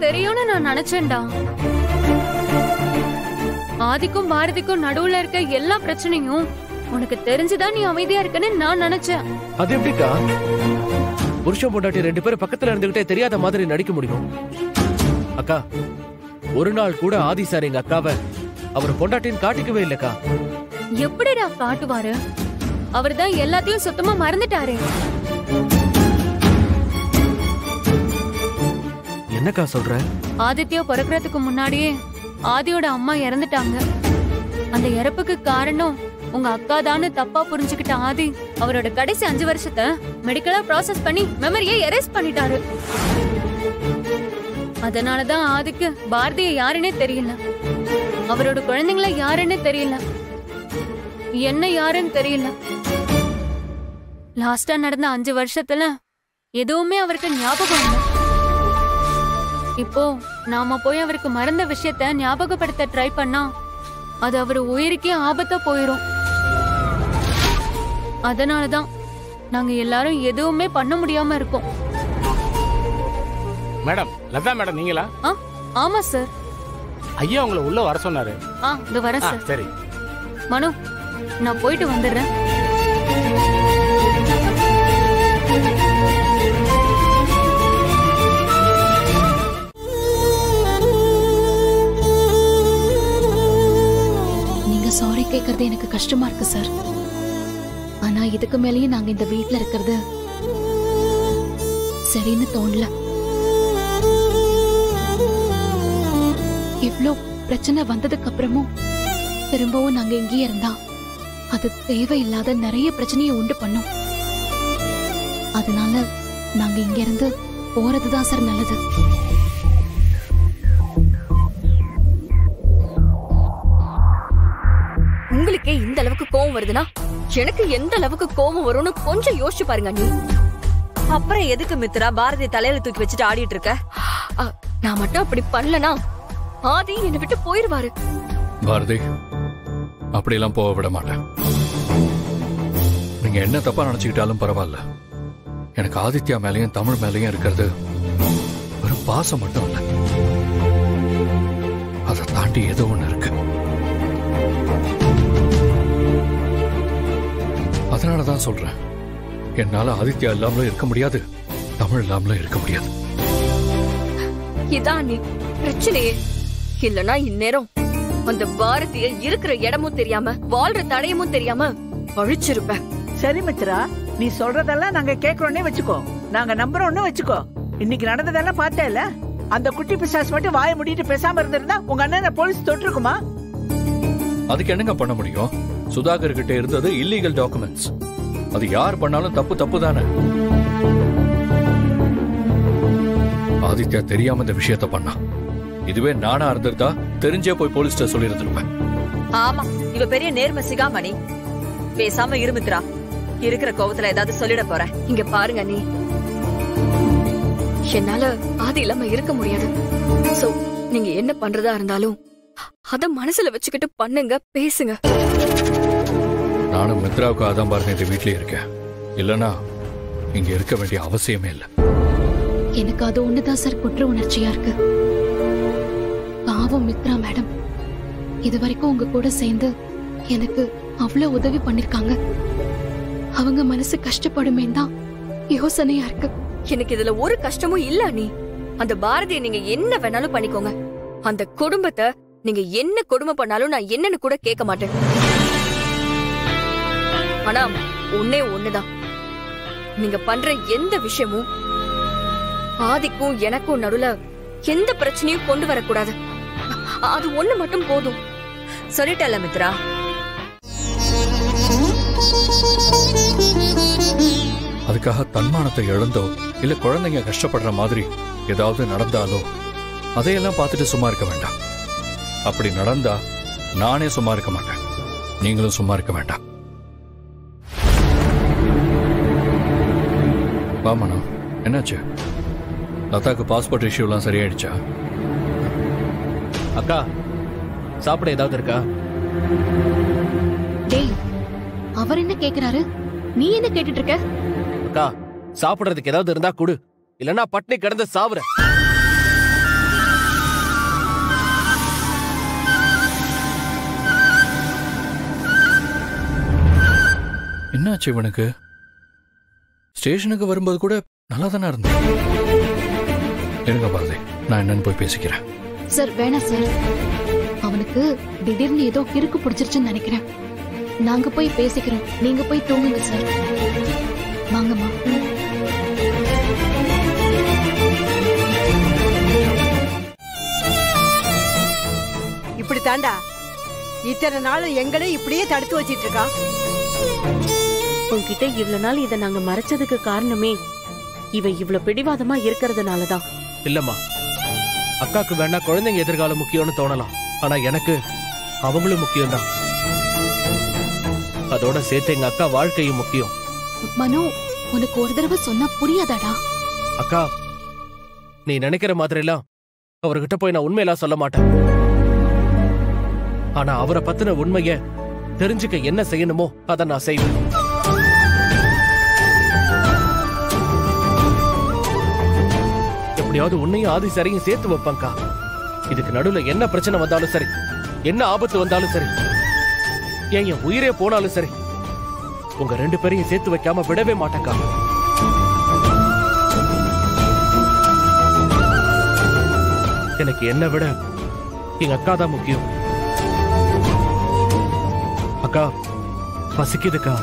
தெரியும்னு நான் நினைச்சேன்டா. ஆதிக்கும் பாரதிக்கும் நடுவுல இருக்க எல்லா பிரச்சனையும் உனக்கு தெரிஞ்சுதான் நீ அமைதியா இருக்கன்னு நான் நினைச்சேன். அது எப்படிக்கா புருஷன் பொண்டாட்டி 2 பேரும் பக்கத்துல இருந்துகிட்டே தெரியாத மாதிரி நடிக்க முடியும்? அக்கா, ஒரு நாள் கூட ஆதி சார் எங்க அக்காவை அவர் பொண்டாட்டின்னு காட்டிக்கவே இல்லக்கா. எப்படிடா காட்டுவாரு? அவர்தான் எல்லாத்தையும் சுத்தமா மறந்துட்டாரு. என்னக்கா சொல்ற? ஆதித்யா பிறக்கிறதுக்கு முன்னாடியே ஆதியோட அம்மா இறந்துட்டாங்க. அந்த இறப்புக்கு காரணம் உங்க அக்கா தான்னு தப்பா புரிஞ்சுக்கிட்ட ஆதி அவரோட கடைசி 5 வருஷத்தை மெடிக்கலா ப்ராசஸ் பண்ணி மெமரியை எரேஸ் பண்ணிட்டாரு. அதனாலதான் ஆதிக்கு பாரதிய யாருன்னே தெரியல, அவரோட குழந்தைங்கள யாருன்னு தெரியல, என்ன யாருன்னு தெரியல. லாஸ்டா நடந்த 5 வருஷத்துல எதுவுமே அவருக்கு ஞாபகம் இல்லை. இப்போ நாம போய் அவருக்கு மறந்த விஷயத்த ஞாபகப்படுத்த ட்ரை பண்ணா அது அவர் உயிருக்கே ஆபத்தா போயிரும். அதனாலதான் நாங்க எல்லாரும் எதுவுமே பண்ண முடியாம இருக்கோம். மேடம், லதா மேடம் நீங்களா? ஆமா சார். ஐயா உங்களை உள்ள வர சொன்னாரு. இது வரேன் சார். சரி மனு, நான் போயிட்டு வந்துடுறேன். சாரி கேட்கறது எனக்கு கஷ்டமா இருக்கு சார். ஆனா இதுக்கு மேலேயும் நாங்க இந்த வீட்ல இருக்கிறது சரின்னு தோணல. இவ்ளோ பிரச்சனை வந்ததுக்கு அப்புறமும் திரும்பவும் நாங்க இங்கேயே இருந்தா அது தேவையில்லாத நிறைய பிரச்சனையை உண்டு பண்ணும். அதனால நாங்க இங்க இருந்து போறதுதான் சார் நல்லது. உங்களுக்கே இந்த அளவுக்கு கோவம் வருதுன்னா எனக்கு எந்த அளவுக்கு கோவம் வரும்னு கொஞ்சம் யோசிச்சு பாருங்க. நீ அப்புறம் எதுக்கு மித்ரா பாரதி தலையில தூக்கி வச்சுட்டு ஆடிட்டு இருக்க? நான் மட்டும் அப்படி பண்ணலனா ஆதி என்னை விட்டு போயிருவாரு. பாரதி, அப்படியெல்லாம் போக விட மாட்டேன். நீங்க என்ன தப்பா நினைச்சுக்கிட்டாலும் பரவாயில்ல. எனக்கு ஆதித்யா மேலயும் தமிழ் மேலயும் இருக்கிறது வெறும் பாசம் மட்டும் இல்ல, அதை தாண்டி ஏதோ ஒண்ணு இருக்கு. அதனாலதான் சொல்றேன், என்னால ஆதித்யா இல்லாமலும் இருக்க முடியாது, தமிழ் இல்லாமலும் இருக்க முடியாது. இதான் நீ பிரச்சனையே. இல்லனா இந்நேரம் அந்த பாரதிய இருக்கிற இடமும் தெரியாம வாழ்ற தடையமும் தெரியாம பழிச்சிருப்ப. சரி மித்ரா, நீ சொல்றதெல்லாம் நாங்க கேக்குறோன்னே வச்சுக்கோ, நாங்க நம்புறோம்னு வச்சுக்கோ. இன்னைக்கு நடந்ததெல்லாம் பார்த்தேல, அந்த குட்டி பிசாஸ் மட்டும் வாய முடிட்டு பேசாம இருந்திருந்தா உங்க அண்ணனை போலீஸ் தொட்டிருக்குமா? அதுக்கு என்னங்க பண்ண முடியும்? சுதாகர் கிட்ட இருந்தது இல்லீகல் டாக்குமெண்ட்ஸ். அது யார் பண்ணாலும் தப்பு தப்பு தானே. ஆதித்யா தெரியாம இந்த விஷயத்த பண்ணா. இதுவே நானா இருந்திருந்தா தெரிஞ்சே போய் போலீஸ்ட சொல்லி இருந்திருப்பேன். ஆமா, இவ பெரிய நேர்ம சிகாமணி. பேசாம இரு மித்ரா, இருக்கிற கோவத்துல ஏதாவது சொல்லிட போற. இங்க பாருங்க, நீ என்னால ஆதி இல்லாம இருக்க முடியாது. சோ நீங்க என்ன பண்றதா இருந்தாலும் அத மனசுல வச்சுக்கிட்டு பண்ணுங்க, பேசுங்க. நானும் மித்ராவுக்கு அதான் பாருங்க இந்த வீட்லயே இருக்கேன். இல்லனா இங்க இருக்க வேண்டிய அவசியமே இல்ல. எனக்கு அது ஒண்ணுதான் சார் குற்ற உணர்ச்சியா இருக்கு. பாவம் மித்ரா மேடம், இது வரைக்கும் உங்க கூட சேர்ந்து எனக்கு அவ்வளவு உதவி பண்ணிருக்காங்க. அவங்க மனசு கஷ்டப்படுமே தான் யோசனையா இருக்கு. எனக்கு இதுல ஒரு கஷ்டமும் இல்ல. நீ அந்த பாரதியை நீங்க என்ன வேணாலும் பண்ணிக்கோங்க. அந்த குடும்பத்தை நீங்க என்ன கொடுமை பண்ணாலும் நான் என்னன்னு கூட கேட்க மாட்டேன். ஆனா ஒன்னே ஒண்ணுதான், நீங்க பண்ற எந்த விஷயமும் ஆதிக்கும் எனக்கும் நடுவுல எந்த பிரச்சனையும் கொண்டு வரக்கூடாது. அது ஒண்ணு மட்டும் போதும். சொல்லிட்டல மித்ரா. அதுக்காக தன்மானத்தை இழந்தோ இல்ல குழந்தைங்க கஷ்டப்படுற மாதிரி ஏதாவது நடந்தாலோ அதையெல்லாம் பார்த்துட்டு சும்மா இருக்க வேண்டாம். அப்படி நடந்தா நானே சும்மா இருக்க மாட்டேன், நீங்களும் சும்மா இருக்க வேண்டாம். வாமனா, என்னாச்சு? லதாக்கு பாஸ்போர்ட் இஷ்யூலாம் சரியாயிடுச்சா? அக்கா, சாப்பிட ஏதாவது இருக்கா? டேய், அவர் என்ன கேக்குறாரு, நீ என்ன கேட்டுட்டு இருக்க? அக்கா, சாப்பிடுறதுக்கு ஏதாவது இருந்தா கொடு, இல்லன்னா பட்னி கிடந்து சாவுற. என்னாச்சு இவனுக்கு? ஸ்டேஷனுக்கு வரும்போது கூட நல்லா தானே இருந்தேன். இருங்க பாரதி, நான் என்னன்னு போய் பேசிக்கிறேன். சார் வேணாம் சார், அவனுக்கு திடீர்னு ஏதோ கிறுக்கு பிடிச்சிருச்சுன்னு நினைக்கிறேன். நாங்க போய் பேசிக்கிறோம், நீங்க போய் தூங்குங்க சார். வாங்கம்மா. இப்படி தாண்டா இத்தனை நாள் எங்களே இப்படியே தடுத்து வச்சிட்டு இருக்கா. உன்கிட்ட இவ்வளவு நாள் இதை நாங்க மறைச்சதுக்கு காரணமே இவ இவ்வளவு பிடிவாதமா இருக்கிறதுனாலதான். இல்லம்மா, அக்காக்கு வேணா குழந்தைங்க எதிர்காலம் முக்கியம்னு தோணலாம், ஆனா எனக்கு அவங்களும் முக்கியம்தான். அதோட சேர்த்து எங்க அக்கா வாழ்க்கையும் முக்கியம். மனோ, உனக்கு ஒரு தடவை சொன்னா புரியாதாடா? அக்கா, நீ நினைக்கிற மாதிரி எல்லாம் அவர்கிட்ட போய் நான் உண்மையெல்லாம் சொல்ல மாட்டேன். ஆனா அவரை பத்தின உண்மைய தெரிஞ்சுக்க என்ன செய்யணுமோ அதை நான் செய்வேன். எப்படியாவது உன்னையும் ஆதிசாரியும் சேர்த்து வைப்பேன்க்கா. இதுக்கு நடுவுல என்ன பிரச்சனை வந்தாலும் சரி, என்ன ஆபத்து வந்தாலும் சரி, ஏன் என் உயிரே போனாலும் சரி, உங்க 2 பேரையும் சேர்த்து வைக்காம விடவே மாட்டேன்க்கா. எனக்கு என்ன விட எங்க அக்கா தான் முக்கியம். அக்கா, பசிக்குதுக்கா.